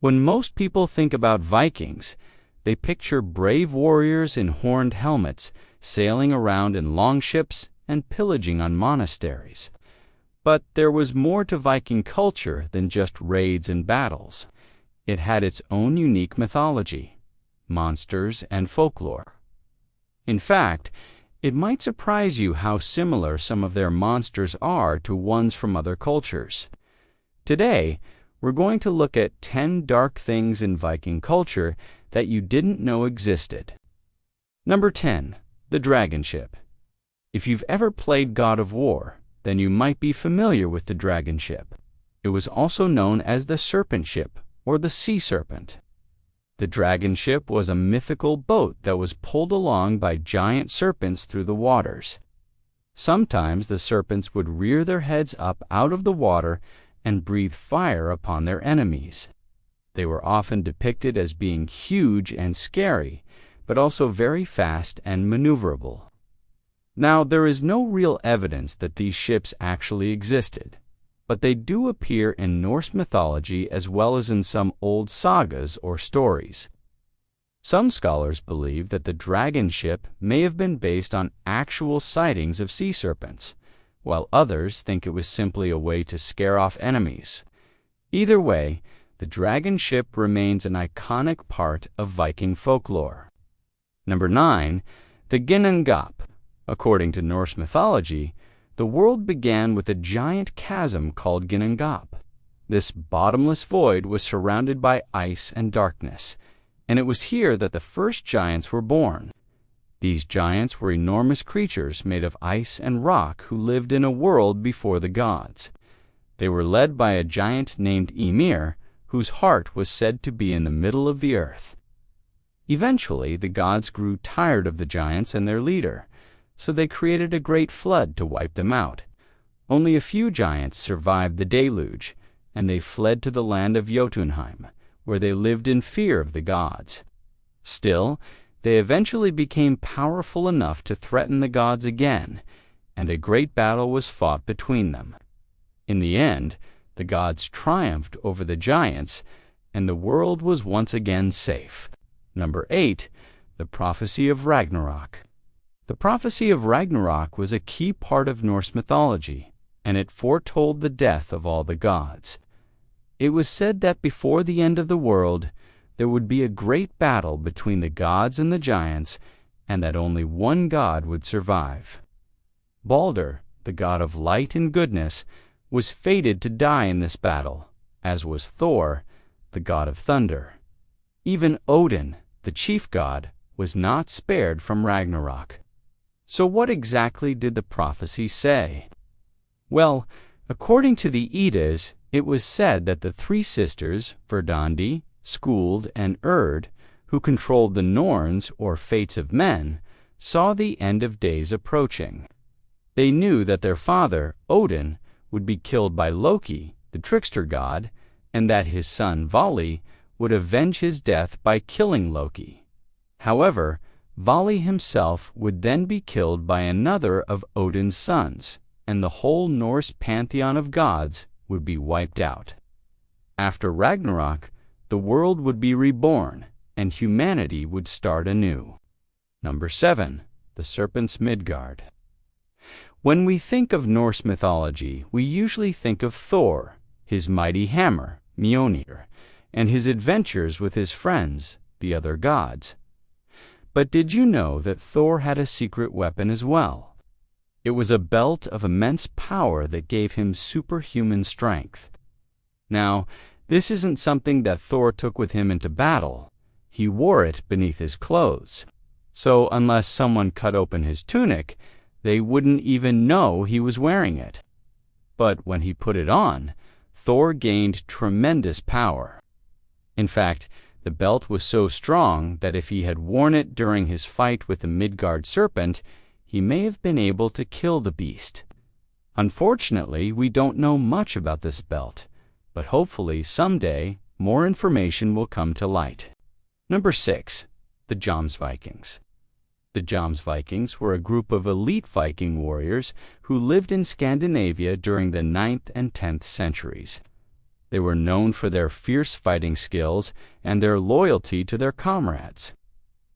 When most people think about Vikings, they picture brave warriors in horned helmets, sailing around in longships and pillaging on monasteries. But there was more to Viking culture than just raids and battles. It had its own unique mythology, monsters, and folklore. In fact, it might surprise you how similar some of their monsters are to ones from other cultures. Today, we're going to look at 10 dark things in Viking culture that you didn't know existed. Number 10. The Dragon Ship. If you've ever played God of War, then you might be familiar with the dragon ship. It was also known as the serpent ship or the sea serpent. The dragon ship was a mythical boat that was pulled along by giant serpents through the waters. Sometimes the serpents would rear their heads up out of the water and breathe fire upon their enemies. They were often depicted as being huge and scary, but also very fast and maneuverable. Now, there is no real evidence that these ships actually existed, but they do appear in Norse mythology as well as in some old sagas or stories. Some scholars believe that the dragon ship may have been based on actual sightings of sea serpents, while others think it was simply a way to scare off enemies. Either way, the dragon ship remains an iconic part of Viking folklore. Number 9. The Ginnungagap. According to Norse mythology, the world began with a giant chasm called Ginnungagap. This bottomless void was surrounded by ice and darkness, and it was here that the first giants were born. These giants were enormous creatures made of ice and rock who lived in a world before the gods. They were led by a giant named Ymir, whose heart was said to be in the middle of the earth. Eventually, the gods grew tired of the giants and their leader, so they created a great flood to wipe them out. Only a few giants survived the deluge, and they fled to the land of Jotunheim, where they lived in fear of the gods. Still, they eventually became powerful enough to threaten the gods again, and a great battle was fought between them. In the end, the gods triumphed over the giants, and the world was once again safe. Number 8. The Prophecy of Ragnarok. The prophecy of Ragnarok was a key part of Norse mythology, and it foretold the death of all the gods. It was said that before the end of the world, there would be a great battle between the gods and the giants, and that only one god would survive. Balder, the god of light and goodness, was fated to die in this battle, as was Thor, the god of thunder. Even Odin, the chief god, was not spared from Ragnarok. So what exactly did the prophecy say? Well, according to the Eddas, it was said that the three sisters, Verdandi, Skuld, and Urd, who controlled the Norns, or fates of men, saw the end of days approaching. They knew that their father, Odin, would be killed by Loki, the trickster god, and that his son Vali would avenge his death by killing Loki. However, Vali himself would then be killed by another of Odin's sons, and the whole Norse pantheon of gods would be wiped out. After Ragnarok, the world would be reborn, and humanity would start anew. Number 7. The Serpents Midgard. When we think of Norse mythology, we usually think of Thor, his mighty hammer, Mjolnir, and his adventures with his friends, the other gods. But did you know that Thor had a secret weapon as well? It was a belt of immense power that gave him superhuman strength. Now, this isn't something that Thor took with him into battle. He wore it beneath his clothes. So unless someone cut open his tunic, they wouldn't even know he was wearing it. But when he put it on, Thor gained tremendous power. In fact, the belt was so strong that if he had worn it during his fight with the Midgard serpent, he may have been able to kill the beast. Unfortunately, we don't know much about this belt, but hopefully someday more information will come to light. Number 6. The Jomsvikings. The Jomsvikings were a group of elite Viking warriors who lived in Scandinavia during the 9th and 10th centuries. They were known for their fierce fighting skills and their loyalty to their comrades.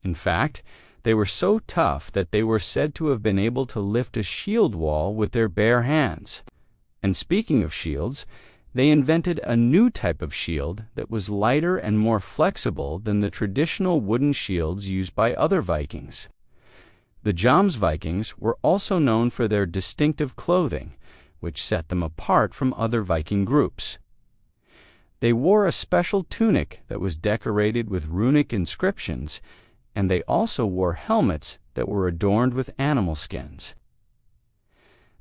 In fact, they were so tough that they were said to have been able to lift a shield wall with their bare hands. And speaking of shields, they invented a new type of shield that was lighter and more flexible than the traditional wooden shields used by other Vikings. The Jomsvikings were also known for their distinctive clothing, which set them apart from other Viking groups. They wore a special tunic that was decorated with runic inscriptions, and they also wore helmets that were adorned with animal skins.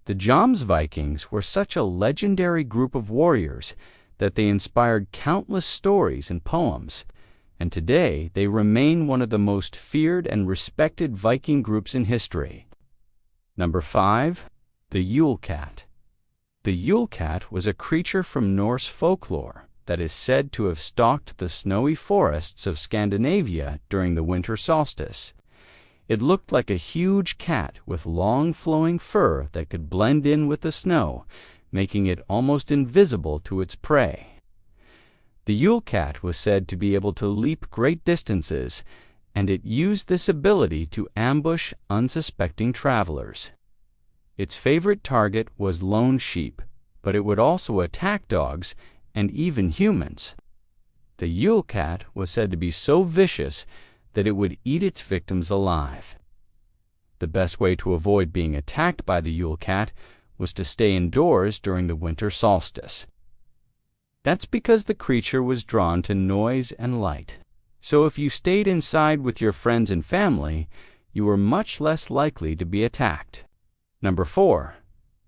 The Jomsvikings were such a legendary group of warriors that they inspired countless stories and poems, and today they remain one of the most feared and respected Viking groups in history. Number 5. The Yule Cat. The Yule Cat was a creature from Norse folklore that is said to have stalked the snowy forests of Scandinavia during the winter solstice. It looked like a huge cat with long flowing fur that could blend in with the snow, making it almost invisible to its prey. The Yule Cat was said to be able to leap great distances, and it used this ability to ambush unsuspecting travelers. Its favorite target was lone sheep, but it would also attack dogs and even humans. The Yule Cat was said to be so vicious that it would eat its victims alive. The best way to avoid being attacked by the Yule Cat was to stay indoors during the winter solstice. That's because the creature was drawn to noise and light. So if you stayed inside with your friends and family, you were much less likely to be attacked. Number 4.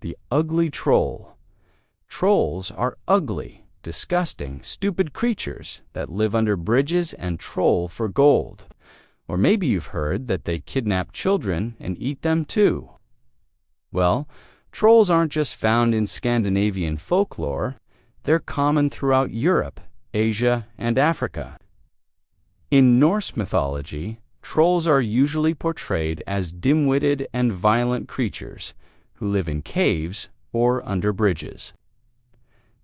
The Ugly Troll. Trolls are ugly, disgusting, stupid creatures that live under bridges and troll for gold. Or maybe you've heard that they kidnap children and eat them too. Well, trolls aren't just found in Scandinavian folklore. They're common throughout Europe, Asia, and Africa. In Norse mythology, trolls are usually portrayed as dim-witted and violent creatures who live in caves or under bridges.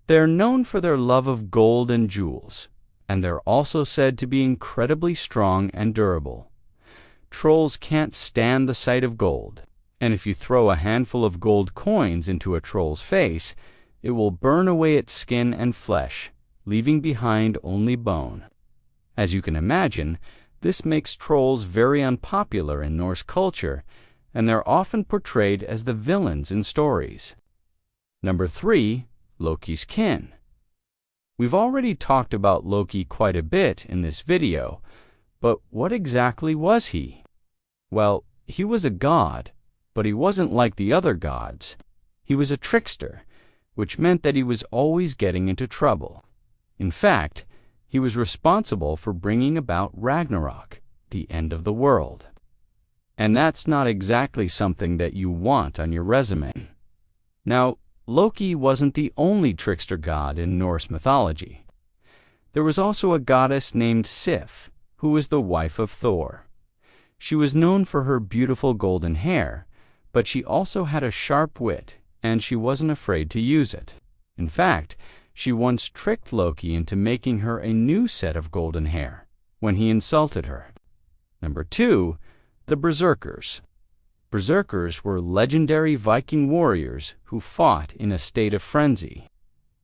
They're known for their love of gold and jewels, and they're also said to be incredibly strong and durable. Trolls can't stand the sight of gold, and if you throw a handful of gold coins into a troll's face, it will burn away its skin and flesh, leaving behind only bone. As you can imagine, this makes trolls very unpopular in Norse culture, and they're often portrayed as the villains in stories. Number 3. Loki's kin. We've already talked about Loki quite a bit in this video, but what exactly was he? Well, he was a god, but he wasn't like the other gods. He was a trickster, which meant that he was always getting into trouble. In fact, he was responsible for bringing about Ragnarok, the end of the world. And that's not exactly something that you want on your resume. Now, Loki wasn't the only trickster god in Norse mythology. There was also a goddess named Sif, who was the wife of Thor. She was known for her beautiful golden hair, but she also had a sharp wit, and she wasn't afraid to use it. In fact, she once tricked Loki into making her a new set of golden hair when he insulted her. Number 2. The Berserkers. Berserkers were legendary Viking warriors who fought in a state of frenzy.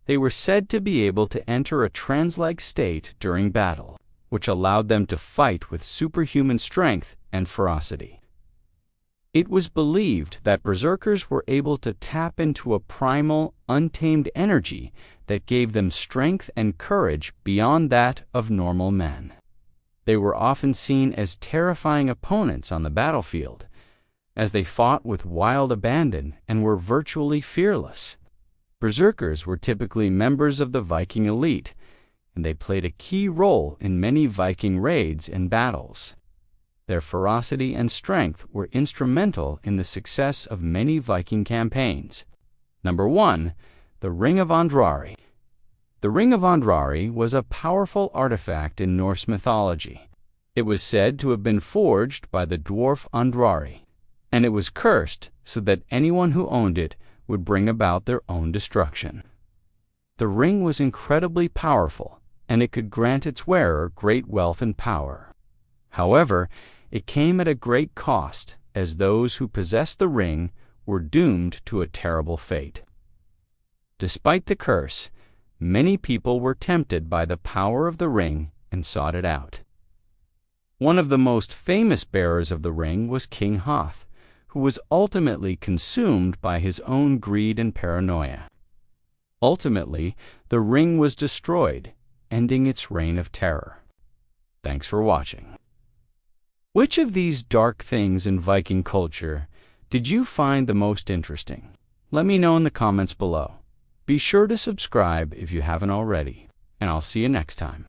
They were said to be able to enter a trance-like state during battle, which allowed them to fight with superhuman strength and ferocity. It was believed that berserkers were able to tap into a primal, untamed energy that gave them strength and courage beyond that of normal men. They were often seen as terrifying opponents on the battlefield, as they fought with wild abandon and were virtually fearless. Berserkers were typically members of the Viking elite, and they played a key role in many Viking raids and battles. Their ferocity and strength were instrumental in the success of many Viking campaigns. Number 1. The Ring of Andrari. The Ring of Andrari was a powerful artifact in Norse mythology. It was said to have been forged by the dwarf Andrari, and it was cursed so that anyone who owned it would bring about their own destruction. The ring was incredibly powerful, and it could grant its wearer great wealth and power. However, it came at a great cost, as those who possessed the ring were doomed to a terrible fate. Despite the curse, many people were tempted by the power of the ring and sought it out. One of the most famous bearers of the ring was King Hoth, who was ultimately consumed by his own greed and paranoia. Ultimately, the ring was destroyed, ending its reign of terror. Thanks for watching. Which of these dark things in Viking culture did you find the most interesting? Let me know in the comments below. Be sure to subscribe if you haven't already, and I'll see you next time.